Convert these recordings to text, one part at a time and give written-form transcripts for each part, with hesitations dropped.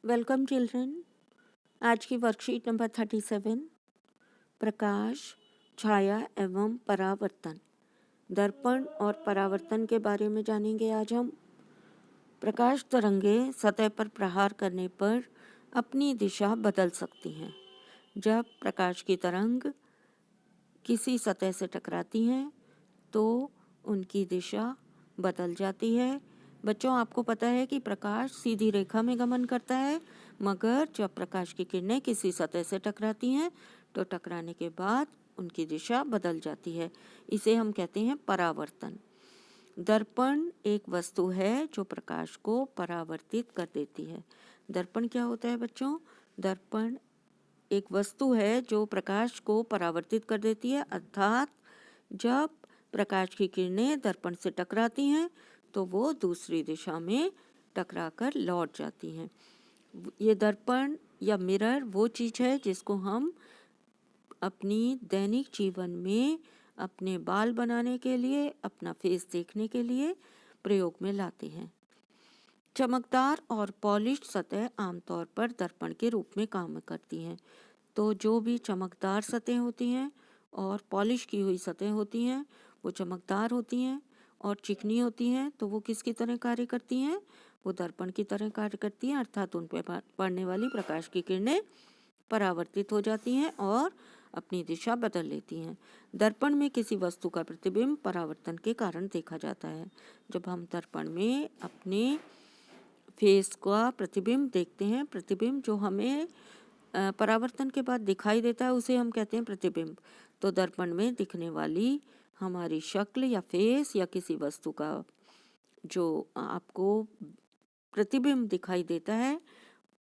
Welcome children. आज की worksheet number 37 प्रकाश, छाया एवं परावर्तन, दर्पण और परावर्तन के बारे में जानेंगे आज हम। प्रकाश तरंगें सतह पर प्रहार करने पर अपनी दिशा बदल सकती हैं। जब प्रकाश की तरंग किसी सतह से टकराती हैं तो उनकी दिशा बदल जाती है। बच्चों, आपको पता है कि प्रकाश सीधी रेखा में गमन करता है, मगर जब प्रकाश की किरणें किसी सतह से टकराती हैं तो टकराने के बाद उनकी दिशा बदल जाती है। इसे हम कहते हैं परावर्तन। दर्पण एक वस्तु है जो प्रकाश को परावर्तित कर देती है। दर्पण क्या होता है बच्चों? दर्पण एक वस्तु है जो प्रकाश को परावर्तित कर देती है, अर्थात जब प्रकाश की किरणें दर्पण से टकराती हैं तो वो दूसरी दिशा में टकराकर लौट जाती हैं। ये दर्पण या मिरर वो चीज़ है जिसको हम अपनी दैनिक जीवन में अपने बाल बनाने के लिए, अपना फेस देखने के लिए प्रयोग में लाते हैं। चमकदार और पॉलिश्ड सतह आमतौर पर दर्पण के रूप में काम करती हैं। तो जो भी चमकदार सतह होती हैं और पॉलिश की हुई सतह होती हैं वो चमकदार होती हैं, और चिकनी होती हैं तो वो किसकी तरह कार्य करती हैं? वो दर्पण की तरह कार्य करती हैं, अर्थात उन पर पड़ने वाली प्रकाश की किरणें परावर्तित हो जाती हैं और अपनी दिशा बदल लेती हैं। दर्पण में किसी वस्तु का प्रतिबिंब परावर्तन के कारण देखा जाता है। जब हम दर्पण में अपने फेस का प्रतिबिंब देखते हैं, प्रतिबिंब जो हमें परावर्तन के बाद दिखाई देता है उसे हम कहते हैं प्रतिबिंब। तो दर्पण में दिखने वाली हमारी शक्ल या फेस या किसी वस्तु का जो आपको प्रतिबिंब दिखाई देता है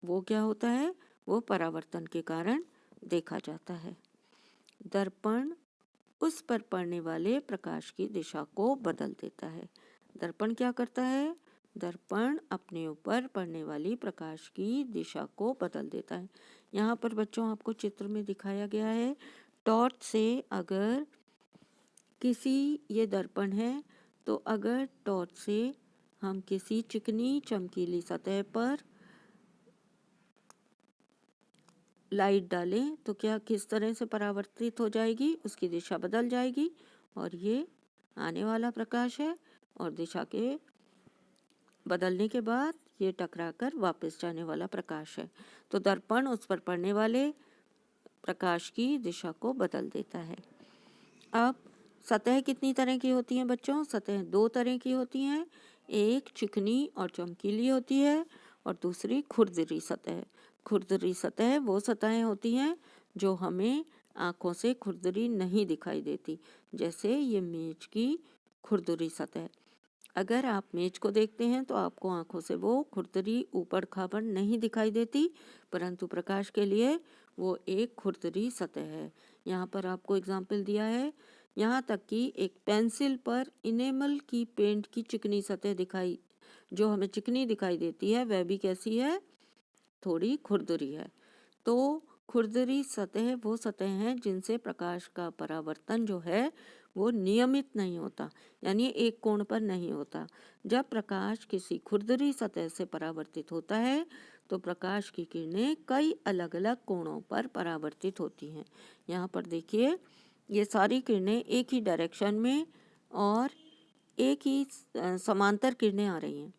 वो क्या होता है? वो परावर्तन के कारण देखा जाता है। दर्पण उस पर पड़ने वाले प्रकाश की दिशा को बदल देता है। दर्पण क्या करता है? दर्पण अपने ऊपर पड़ने वाली प्रकाश की दिशा को बदल देता है। यहाँ पर बच्चों आपको चित्र में दिखाया गया है, टॉर्च से अगर किसी, ये दर्पण है, तो अगर टॉर्च से हम किसी चिकनी चमकीली सतह पर लाइट डालें तो क्या किस तरह से परावर्तित हो जाएगी? उसकी दिशा बदल जाएगी, और ये आने वाला प्रकाश है और दिशा के बदलने के बाद ये टकराकर वापस जाने वाला प्रकाश है। तो दर्पण उस पर पड़ने वाले प्रकाश की दिशा को बदल देता है। अब सतह कितनी तरह की होती हैं बच्चों? सतह दो तरह की होती हैं, एक चिकनी और चमकीली होती है और दूसरी खुरदरी सतह। खुरदरी सतह वो सतहें होती हैं जो हमें आँखों से खुरदरी नहीं दिखाई देती, जैसे ये मेज की खुरदरी सतह। अगर आप मेज को देखते हैं तो आपको आंखों से वो खुरदरी ऊपर खाबर नहीं दिखाई देती, परंतु प्रकाश के लिए वो एक खुरदरी सतह है। यहाँ पर आपको एग्जाम्पल दिया है, यहाँ तक कि एक पेंसिल पर इनेमल की पेंट की चिकनी सतह दिखाई, जो हमें चिकनी दिखाई देती है, वह भी कैसी है? थोड़ी खुरदरी है। तो खुरदरी सतह वो सतह हैं जिनसे प्रकाश का परावर्तन जो है वो नियमित नहीं होता, यानी एक कोण पर नहीं होता। जब प्रकाश किसी खुरदरी सतह से परावर्तित होता है तो प्रकाश की किरणें कई अलग अलग कोणों पर परावर्तित होती हैं। यहाँ पर देखिए, ये सारी किरणें एक ही डायरेक्शन में और एक ही समांतर किरणें आ रही हैं,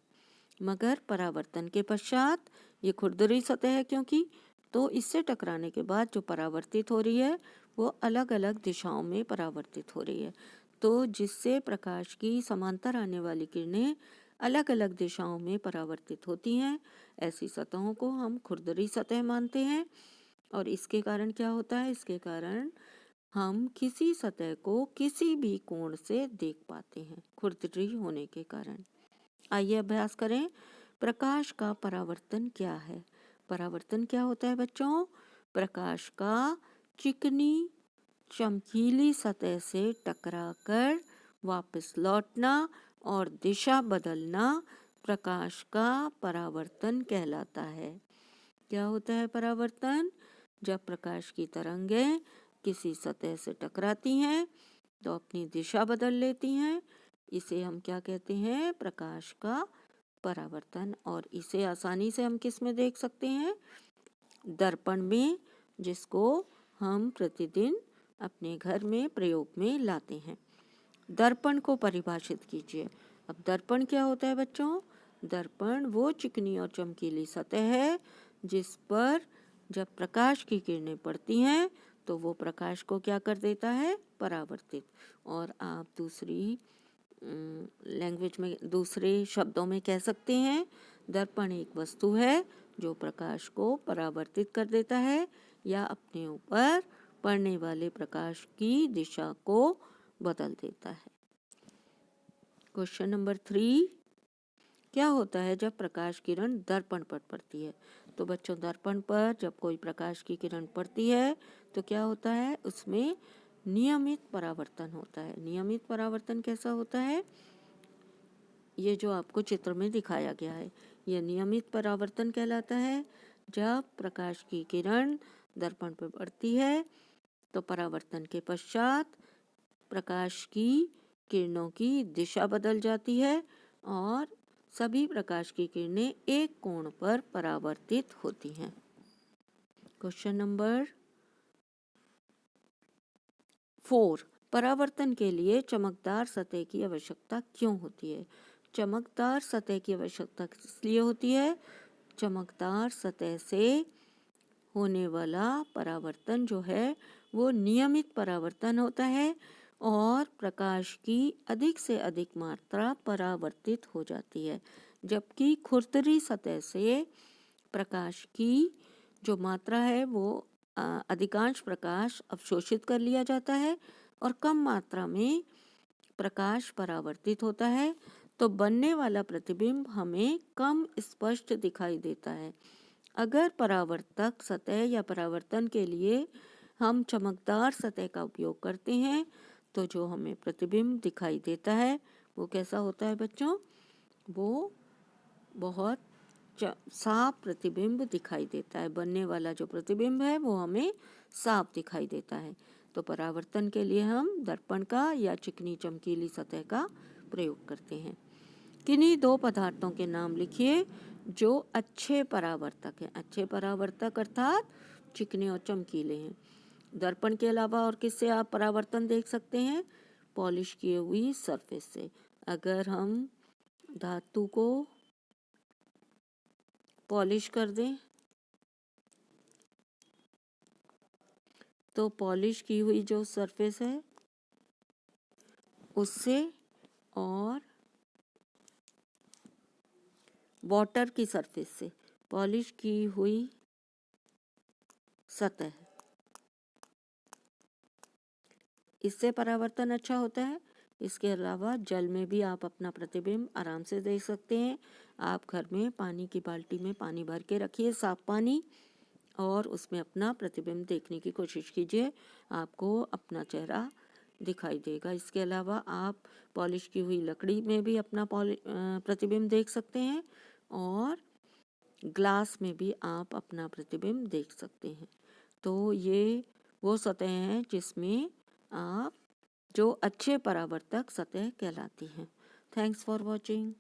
मगर परावर्तन के पश्चात ये खुरदरी सतह है क्योंकि, तो इससे टकराने के बाद जो परावर्तित हो रही है वो अलग अलग दिशाओं में परावर्तित हो रही है। तो जिससे प्रकाश की समांतर आने वाली किरणें अलग अलग दिशाओं में परावर्तित होती हैं, ऐसी सतहों को हम खुरदरी सतह मानते हैं। और इसके कारण क्या होता है? इसके कारण हम किसी सतह को किसी भी कोण से देख पाते हैं, खुरदरी होने के कारण। आइए अभ्यास करें। प्रकाश का परावर्तन क्या है? परावर्तन क्या होता है बच्चों? प्रकाश का चिकनी चमकीली सतह से टकराकर वापस लौटना और दिशा बदलना प्रकाश का परावर्तन कहलाता है। क्या होता है परावर्तन? जब प्रकाश की तरंगें किसी सतह से टकराती हैं तो अपनी दिशा बदल लेती हैं, इसे हम क्या कहते हैं? प्रकाश का परावर्तन। और इसे आसानी से हम किस में देख सकते हैं? दर्पण में, जिसको हम प्रतिदिन अपने घर में प्रयोग में लाते हैं। दर्पण को परिभाषित कीजिए। अब दर्पण क्या होता है बच्चों? दर्पण वो चिकनी और चमकीली सतह है जिस पर जब प्रकाश की किरणें पड़ती हैं तो वो प्रकाश को क्या कर देता है? परावर्तित। और आप दूसरी लैंग्वेज में, दूसरे शब्दों में कह सकते हैं, दर्पण एक वस्तु है जो प्रकाश को परावर्तित कर देता है या अपने ऊपर पड़ने वाले प्रकाश की दिशा को बदल देता है। क्वेश्चन नंबर 3, क्या होता है जब प्रकाश किरण दर्पण पर पड़ती है? तो बच्चों, दर्पण पर जब कोई प्रकाश की किरण पड़ती है तो क्या होता है? उसमें नियमित परावर्तन होता है। नियमित परावर्तन कैसा होता है? ये जो आपको चित्र में दिखाया गया है, यह नियमित परावर्तन कहलाता है। जब प्रकाश की किरण दर्पण पर पड़ती है तो परावर्तन के पश्चात प्रकाश की किरणों की दिशा बदल जाती है और सभी प्रकाश की किरणें एक कोण पर परावर्तित होती हैं। क्वेश्चन नंबर 4, परावर्तन के लिए चमकदार सतह की आवश्यकता क्यों होती है? चमकदार सतह की आवश्यकता इसलिए होती है, चमकदार सतह से होने वाला परावर्तन जो है वो नियमित परावर्तन होता है और प्रकाश की अधिक से अधिक मात्रा परावर्तित हो जाती है, जबकि खुरदरी सतह से प्रकाश की जो मात्रा है वो अधिकांश प्रकाश अवशोषित कर लिया जाता है और कम मात्रा में प्रकाश परावर्तित होता है, तो बनने वाला प्रतिबिंब हमें कम स्पष्ट दिखाई देता है। अगर परावर्तक सतह या परावर्तन के लिए हम चमकदार सतह का उपयोग करते हैं तो जो हमें प्रतिबिंब दिखाई देता है वो कैसा होता है बच्चों? वो बहुत साफ प्रतिबिंब दिखाई देता है। बनने वाला जो प्रतिबिंब है वो हमें साफ दिखाई देता है। तो परावर्तन के लिए हम दर्पण का या चिकनी चमकीली सतह का प्रयोग करते हैं। किन्हीं 2 पदार्थों के नाम लिखिए जो अच्छे परावर्तक हैं। अच्छे परावर्तक अर्थात चिकने और चमकीले हैं। दर्पण के अलावा और किससे आप परावर्तन देख सकते हैं? पॉलिश की हुई सरफेस से। अगर हम धातु को पॉलिश कर दें तो पॉलिश की हुई जो सरफेस है उससे, और वाटर की सरफेस से, पॉलिश की हुई सतह, इससे परावर्तन अच्छा होता है। इसके अलावा जल में भी आप अपना प्रतिबिंब आराम से देख सकते हैं। आप घर में पानी की बाल्टी में पानी भर के रखिए, साफ पानी, और उसमें अपना प्रतिबिंब देखने की कोशिश कीजिए, आपको अपना चेहरा दिखाई देगा। इसके अलावा आप पॉलिश की हुई लकड़ी में भी अपना प्रतिबिंब देख सकते हैं और ग्लास में भी आप अपना प्रतिबिंब देख सकते हैं। तो ये वो सतह हैं जिसमें आप जो अच्छे परावर्तक सतह कहलाती हैं। Thanks for watching.